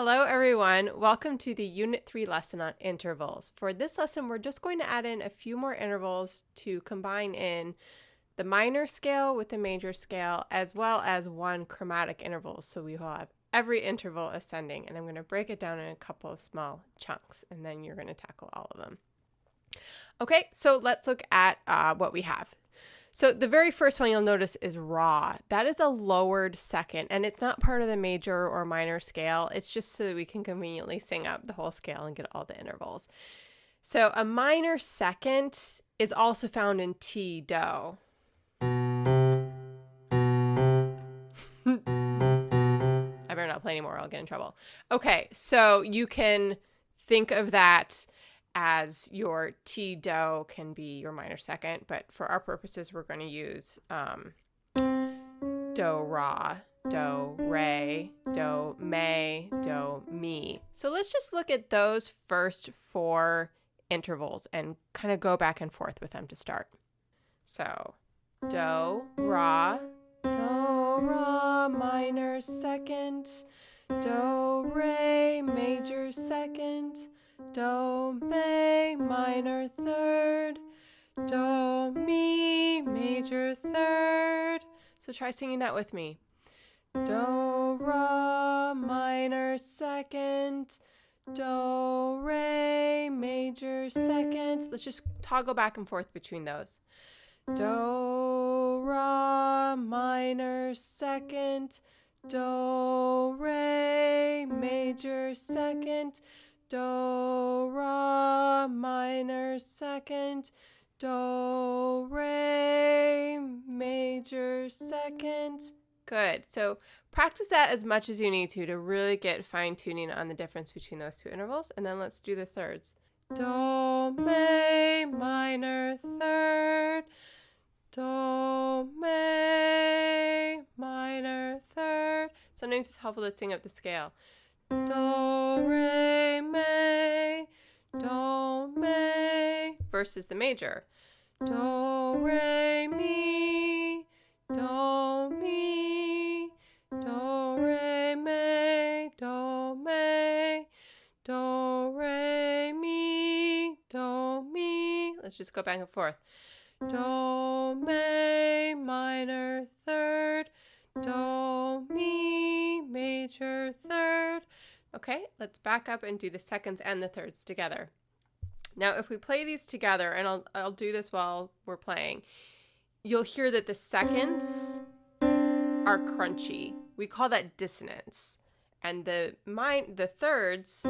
Hello everyone, welcome to the Unit 3 lesson on intervals. For this lesson, we're just going to add in a few more intervals to combine in the minor scale with the major scale, as well as one chromatic interval. So we will have every interval ascending, and I'm going to break it down in a couple of small chunks, and then you're going to tackle all of them. Okay, so let's look at what we have. So the very first one you'll notice is raw. That is a lowered second, and it's not part of the major or minor scale. It's just so that we can conveniently sing up the whole scale and get all the intervals. So a minor second is also found in T, do. I better not play anymore, I'll get in trouble. Okay, so you can think of that as your T, do can be your minor second, but for our purposes, we're going to use do, ra, do, re, do, me, do, mi. So let's just look at those first four intervals and kind of go back and forth with them to start. So do, ra, minor second, do, re, major second, do, me, minor third, do, mi, major third. So try singing that with me. Do, ra, minor second, do, re, major second. Let's just toggle back and forth between those. Do, ra, minor second, do, re, major second, do, ra, minor second, do, re, major second. Good. So practice that as much as you need to really get fine-tuning on the difference between those two intervals. And then let's do the thirds. Do, me, minor third, do, me, minor third. Sometimes it's helpful to sing up the scale. Do, re, mi, do, mi, versus the major. Do, re, mi, do, mi, do, re, mi, do, mi, do, re, mi, do, mi. Let's just go back and forth. Do, mi, minor third, do, mi, major third. Okay, let's back up and do the seconds and the thirds together. Now, if we play these together, and I'll do this while we're playing, you'll hear that the seconds are crunchy. We call that dissonance. And the thirds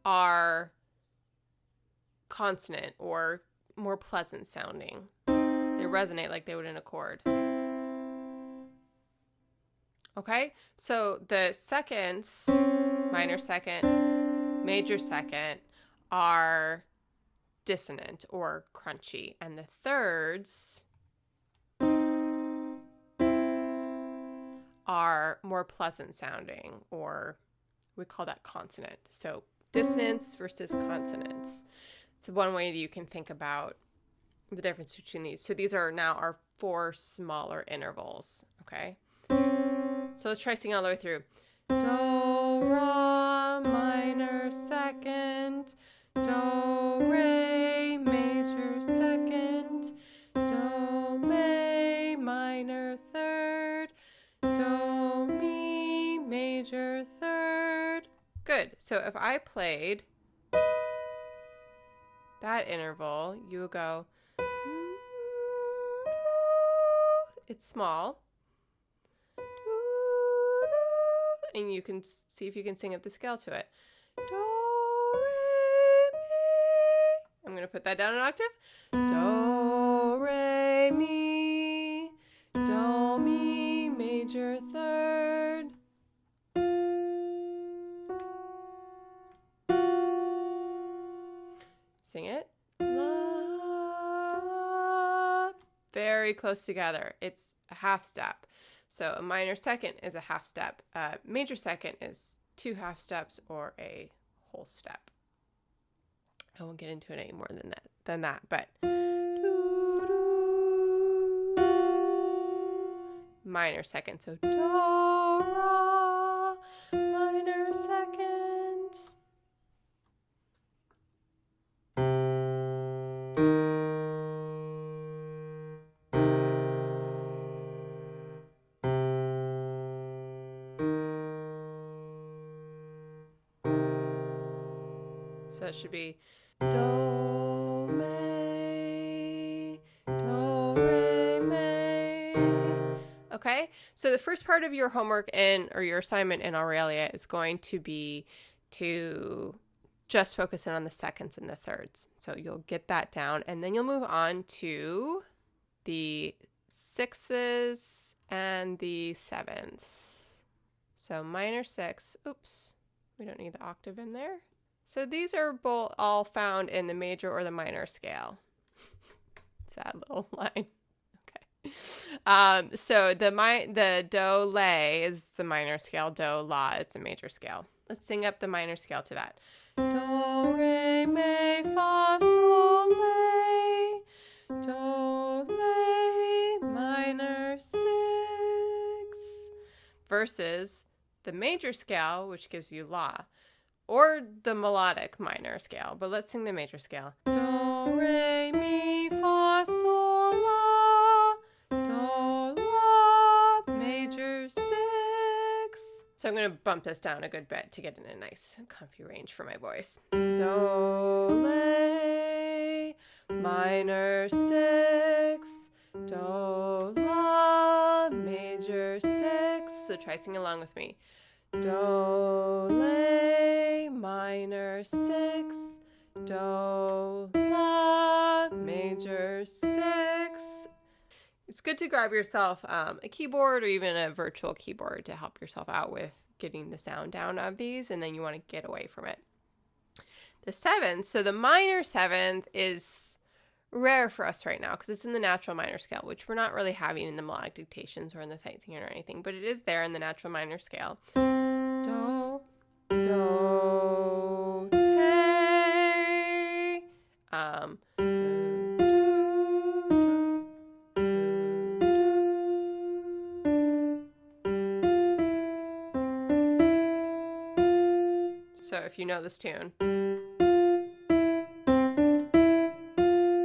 are consonant or more pleasant sounding. They resonate like they would in a chord. Okay, so the seconds, minor second, major second, are dissonant or crunchy, and the thirds are more pleasant sounding, or we call that consonant. So dissonance versus consonance. It's one way that you can think about the difference between these. So these are now our four smaller intervals, okay? So let's try singing all the way through. Do, ra, minor second, do, re, major second, do, me, minor third, do, mi, major third. Good. So if I played that interval, you would go, it's small. And you can see if you can sing up the scale to it. Do, re, mi. I'm going to put that down an octave. Do, re, mi, do, mi, major third. Sing it. La, la. Very close together. It's a half step. So a minor second is a half step. Major second is 2 half steps or a whole step. I won't get into it any more than that. But minor second. So do, ra, minor second. So it should be do, re, mi. Okay, so the first part of your homework or your assignment in Aurelia is going to be to just focus in on the seconds and the thirds. So you'll get that down, and then you'll move on to the sixths and the sevenths. So minor six, oops, we don't need the octave in there. So these are both all found in the major or the minor scale. Sad little line. Okay. So the do, lay is the minor scale. Do, la is the major scale. Let's sing up the minor scale to that. Do, re, mi, fa, sol, lay. Do, lay, minor 6. Versus the major scale, which gives you la. Or the melodic minor scale, but let's sing the major scale. Do, re, mi, fa, sol, la, do, la, major 6. So I'm going to bump this down a good bit to get in a nice comfy range for my voice. Do, lay, minor 6, do, la, major 6. So try singing along with me. Do, lay, minor 6, do, la, major 6. It's good to grab yourself a keyboard or even a virtual keyboard to help yourself out with getting the sound down of these, and then you want to get away from it. The seventh, so the minor seventh is rare for us right now because it's in the natural minor scale, which we're not really having in the melodic dictations or in the sight singing or anything, but it is there in the natural minor scale. Do, do, te. So if you know this tune,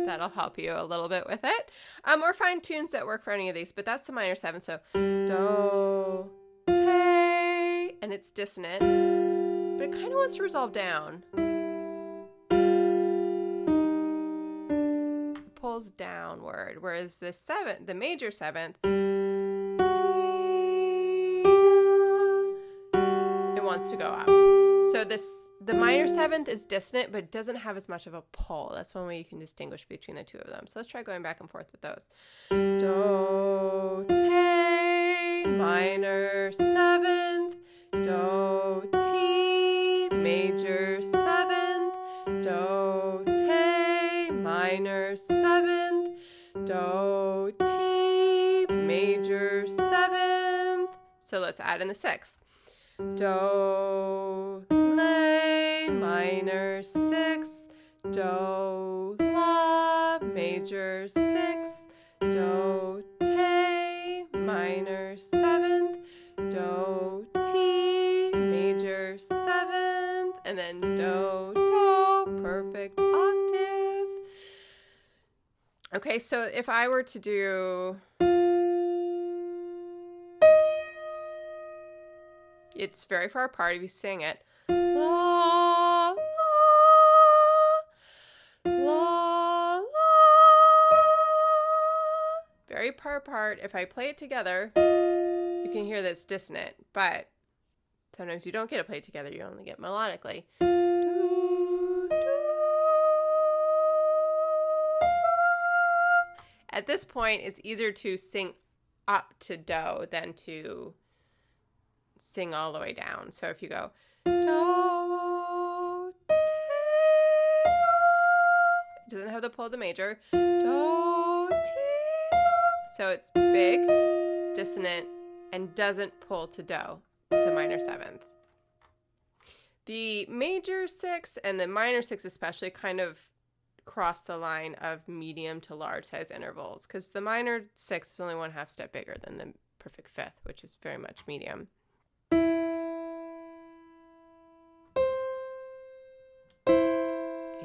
that'll help you a little bit with it. Or find tunes that work for any of these, but that's the minor 7. So do, te, and it's dissonant, but it kind of wants to resolve down. It pulls downward, whereas the major 7th, it wants to go up. So the minor 7th is dissonant, but it doesn't have as much of a pull. That's one way you can distinguish between the two of them. So let's try going back and forth with those. Do, te, minor 7th, do, ti, major 7th, do, te, minor 7th, do, ti, major 7th. So let's add in the 6th. Do, lay, minor 6, do, la, major 6, do, te, minor 7th, do, ti, major 7th, and then do, do, perfect octave. Okay, so if I were to do... It's very far apart if you sing it. La, la, la, la. Very far apart. If I play it together, you can hear that it's dissonant, but sometimes you don't get to play it together. You only get melodically. Do, do. At this point, it's easier to sing up to do than to sing all the way down. So if you go do, te, do, it doesn't have the pull of the major. Do, ti, do. So it's big, dissonant, and doesn't pull to do. It's a minor 7th. The major 6 and the minor 6 especially kind of cross the line of medium to large size intervals because the minor 6 is only 1/2 step bigger than the perfect fifth, which is very much medium. You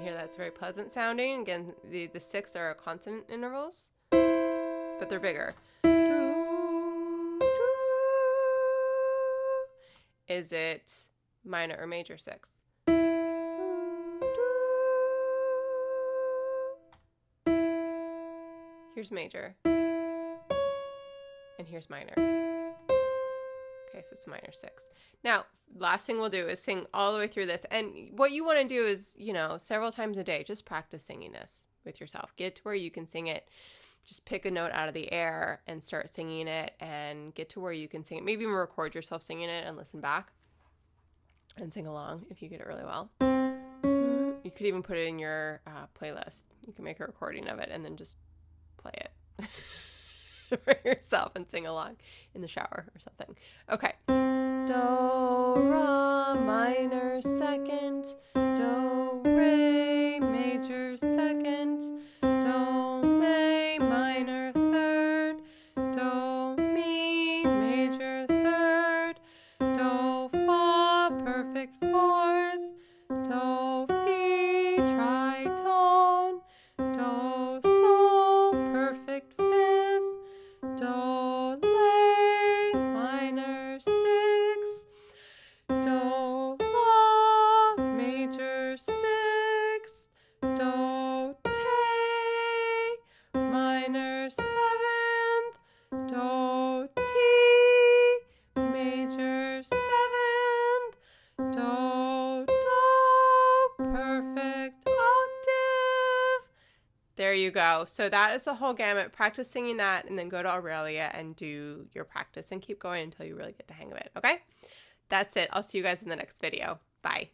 hear that's very pleasant sounding. Again, the sixths are consonant intervals, but they're bigger. Is it minor or major sixth? Here's major. And here's minor. Okay, so it's minor six. Now, last thing we'll do is sing all the way through this. And what you want to do is, you know, several times a day, just practice singing this with yourself. Get to where you can sing it. Just pick a note out of the air and start singing it, and get to where you can sing it. Maybe even record yourself singing it and listen back and sing along if you get it really well. You could even put it in your playlist. You can make a recording of it and then just play it for yourself and sing along in the shower or something. Okay. Do, ra, minor second, do, re, major second, do, mi, minor third, do, mi, major third, do, fa, perfect fourth, do, fi, tritone, do, sol, perfect fifth, do, la, minor sixth, do, la, major sixth, do, te, minor seventh, do, ti, major seventh, do, perfect octave. There you go. So that is the whole gamut. Practice singing that, and then go to Aurelia and do your practice and keep going until you really get the hang of it. Okay? That's it. I'll see you guys in the next video. Bye.